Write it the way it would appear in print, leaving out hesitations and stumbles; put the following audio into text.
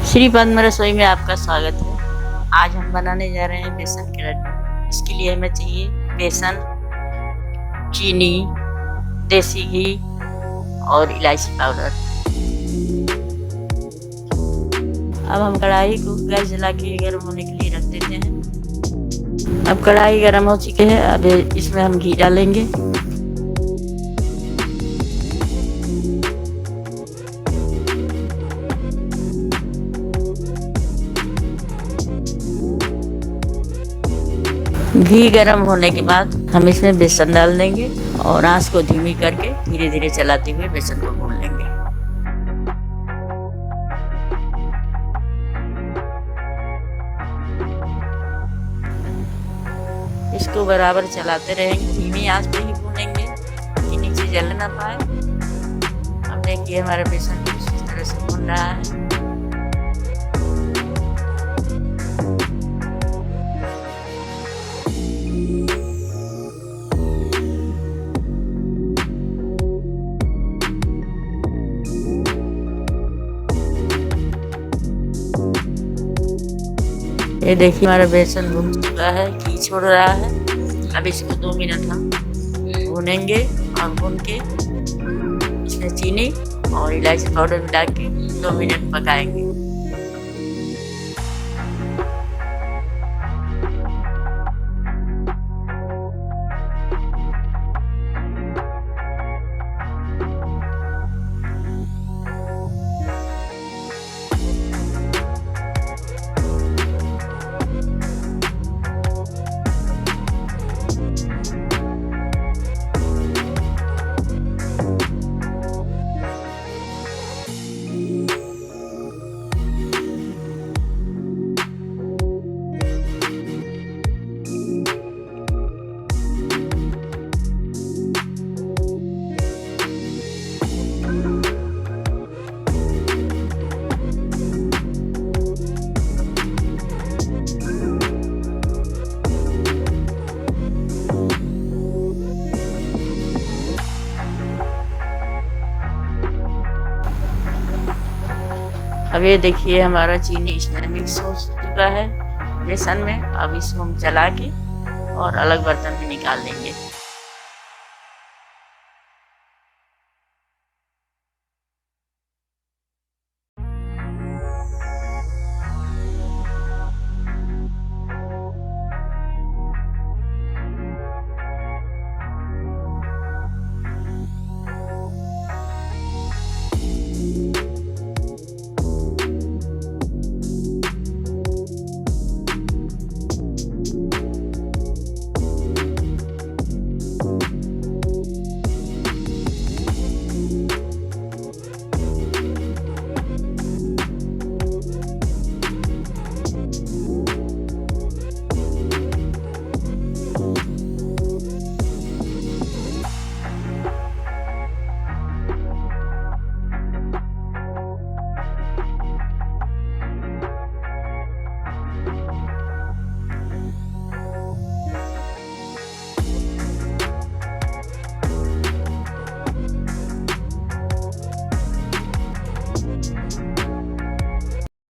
श्री पद्म रसोई में आपका स्वागत है। आज हम बनाने जा रहे हैं बेसन के लड्डू। इसके लिए हमें चाहिए बेसन, चीनी, देसी घी और इलायची पाउडर। अब हम कढ़ाई को गैस जला के गर्म होने के लिए रख देते हैं। अब कढ़ाई गर्म हो चुकी है। अब इसमें हम घी डालेंगे। घी गर्म होने के बाद हम इसमें बेसन डाल देंगे और आंच को धीमी करके धीरे धीरे चलाते हुए बेसन को भून लेंगे। इसको बराबर चलाते रहेंगे, धीमी आंच पे ही भूनेंगे कि नीचे जल ना पाए। अब देखिए हमारा बेसन इस तरह से भून रहा है। ये देखिए हमारा बेसन भून चुका है, घी छोड़ रहा है। अब इसको 2 मिनट हम भूनेंगे और भून के इसमें चीनी और इलायची पाउडर मिला के 2 मिनट पकाएंगे। अब ये देखिए हमारा चीनी इसमें मिक्स हो चुका है बेसन में। अब इसको हम चला के और अलग बर्तन में निकाल लेंगे।